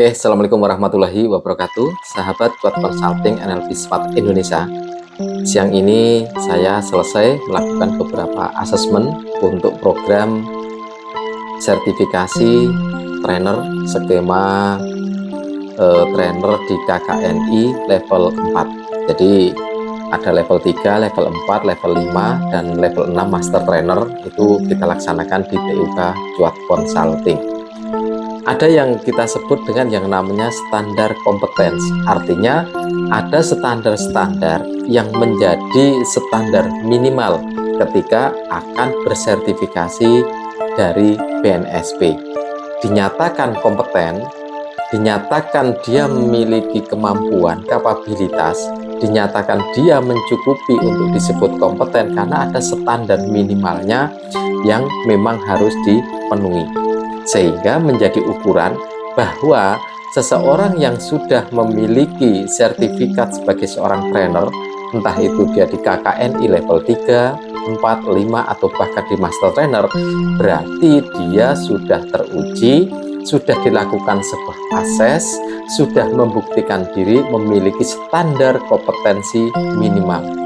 Oke, Assalamualaikum warahmatullahi wabarakatuh, sahabat Kuat Consulting NLP Smart Indonesia. Siang ini saya selesai melakukan beberapa asesmen untuk program sertifikasi trainer skema trainer di KKNI level 4. Jadi ada level 3, level 4, level 5, dan level 6 master trainer. Itu kita laksanakan di TUK Kuat Consulting. Ada yang kita sebut dengan yang namanya standar kompetensi. Artinya ada standar-standar yang menjadi standar minimal ketika akan bersertifikasi dari BNSP. Dinyatakan kompeten, dinyatakan dia memiliki kemampuan, kapabilitas, dinyatakan dia mencukupi untuk disebut kompeten karena ada standar minimalnya yang memang harus dipenuhi. Sehingga menjadi ukuran bahwa seseorang yang sudah memiliki sertifikat sebagai seorang trainer, entah itu dia di KKNI level 3, 4, 5, atau bahkan di master trainer, berarti dia sudah teruji, sudah dilakukan sebuah akses, sudah membuktikan diri memiliki standar kompetensi minimal.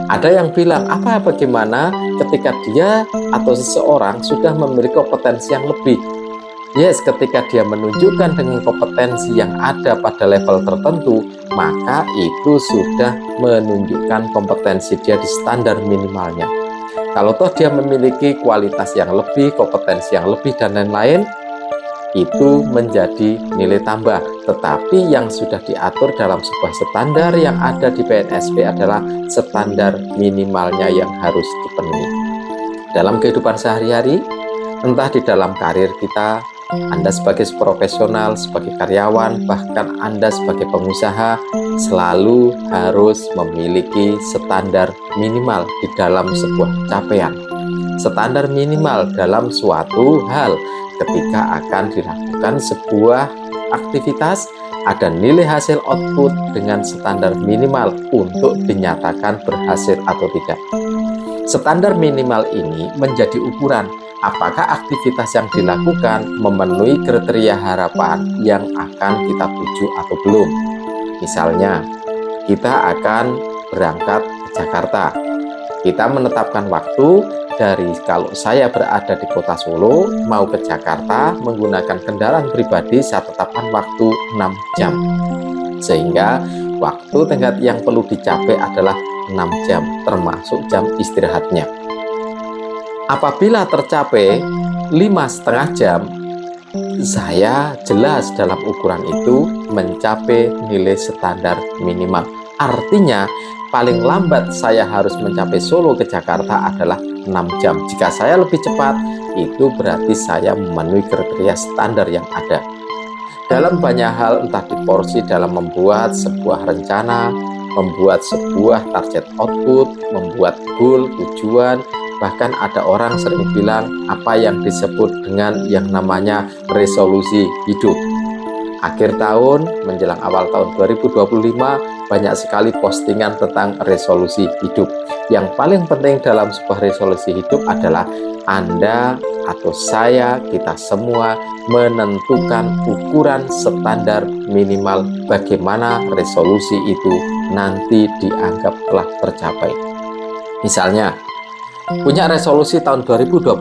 Ada yang bilang, bagaimana ketika dia atau seseorang sudah memiliki kompetensi yang lebih? Yes, ketika dia menunjukkan dengan kompetensi yang ada pada level tertentu, maka itu sudah menunjukkan kompetensi dia di standar minimalnya. Kalau toh dia memiliki kualitas yang lebih, kompetensi yang lebih, dan lain-lain, itu menjadi nilai tambah. Tetapi yang sudah diatur dalam sebuah standar yang ada di BNSP adalah standar minimalnya yang harus dipenuhi. Dalam kehidupan sehari-hari, entah di dalam karir kita, Anda sebagai profesional, sebagai karyawan, bahkan Anda sebagai pengusaha, selalu harus memiliki standar minimal di dalam sebuah capaian. Standar minimal dalam suatu hal. Ketika akan dilakukan sebuah aktivitas, ada nilai hasil output dengan standar minimal untuk dinyatakan berhasil atau tidak. Standar minimal ini menjadi ukuran apakah aktivitas yang dilakukan memenuhi kriteria harapan yang akan kita tuju atau belum. Misalnya, kita akan berangkat ke Jakarta. Kita menetapkan waktu dari kalau saya berada di kota Solo mau ke Jakarta menggunakan kendaraan pribadi, saya tetapkan waktu 6 jam. Sehingga waktu tenggat yang perlu dicapai adalah 6 jam termasuk jam istirahatnya. Apabila tercapai 5,5 jam, saya jelas dalam ukuran itu mencapai nilai standar minimal. Artinya paling lambat saya harus mencapai Solo ke Jakarta adalah 6 jam. Jika saya lebih cepat, itu berarti saya memenuhi kriteria standar yang ada. Dalam banyak hal, entah di porsi dalam membuat sebuah rencana, membuat sebuah target output, membuat goal, tujuan, bahkan ada orang sering bilang apa yang disebut dengan yang namanya resolusi hidup. Akhir tahun menjelang awal tahun 2025 banyak sekali postingan tentang resolusi hidup. Yang paling penting dalam sebuah resolusi hidup adalah Anda atau saya, kita semua menentukan ukuran standar minimal bagaimana resolusi itu nanti dianggap telah tercapai. Misalnya, punya resolusi tahun 2025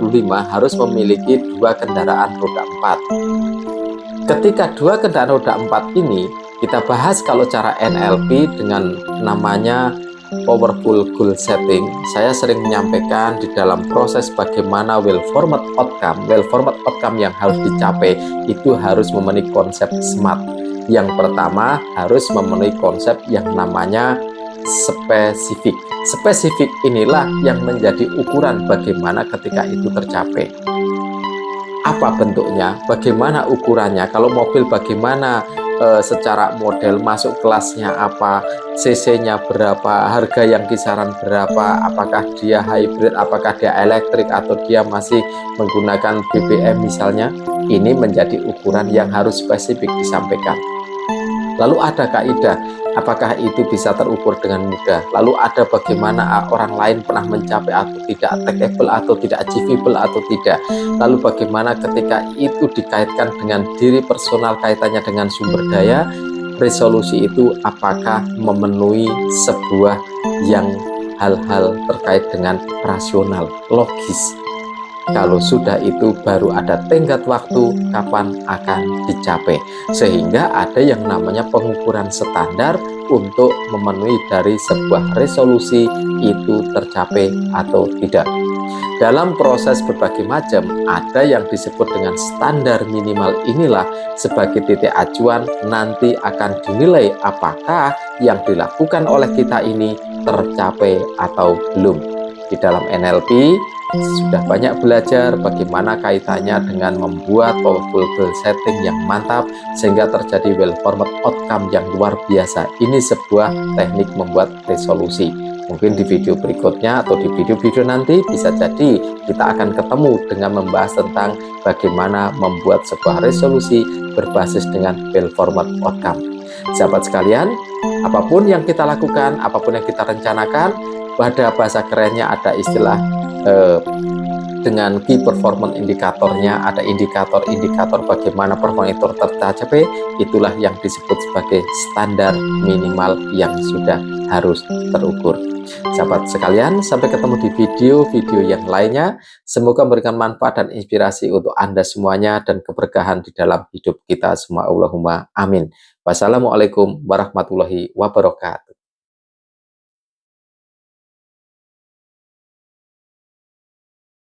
harus memiliki 2 kendaraan roda 4. Ketika 2 kendaraan roda 4 ini kita bahas kalau cara NLP dengan namanya powerful goal setting, saya sering menyampaikan di dalam proses bagaimana well-formed outcome yang harus dicapai itu harus memenuhi konsep SMART. Yang pertama harus memenuhi konsep yang namanya spesifik. Spesifik inilah yang menjadi ukuran bagaimana ketika itu tercapai. Apa bentuknya, bagaimana ukurannya, kalau mobil bagaimana secara model, masuk kelasnya apa, cc-nya berapa, harga yang kisaran berapa, apakah dia hybrid, apakah dia elektrik, atau dia masih menggunakan BBM misalnya. Ini menjadi ukuran yang harus spesifik disampaikan. Lalu ada kaidah, Apakah itu bisa terukur dengan mudah? Lalu ada bagaimana orang lain pernah mencapai atau tidak, attainable atau tidak, achievable atau tidak. Lalu bagaimana ketika itu dikaitkan dengan diri personal, kaitannya dengan sumber daya, resolusi itu apakah memenuhi sebuah yang hal-hal terkait dengan rasional, logis. Kalau sudah itu baru ada tenggat waktu kapan akan dicapai. Sehingga ada yang namanya pengukuran standar untuk memenuhi dari sebuah resolusi itu tercapai atau tidak. Dalam proses berbagai macam, ada yang disebut dengan standar minimal. Inilah sebagai titik acuan nanti akan dinilai apakah yang dilakukan oleh kita ini tercapai atau belum. Di dalam NLP sudah banyak belajar bagaimana kaitannya dengan membuat powerful goal setting yang mantap sehingga terjadi well-formed outcome yang luar biasa. Ini sebuah teknik membuat resolusi. Mungkin di video berikutnya atau di video-video nanti bisa jadi kita akan ketemu dengan membahas tentang bagaimana membuat sebuah resolusi berbasis dengan well-formed outcome. Sahabat sekalian, apapun yang kita lakukan, apapun yang kita rencanakan, pada bahasa kerennya ada istilah dengan key performance indikatornya, ada indikator-indikator bagaimana performance itu tercapai, itulah yang disebut sebagai standar minimal yang sudah harus terukur. Sahabat sekalian, sampai ketemu di video-video yang lainnya. Semoga memberikan manfaat dan inspirasi untuk Anda semuanya dan keberkahan di dalam hidup kita semua. Allahumma amin. Wassalamualaikum warahmatullahi wabarakatuh.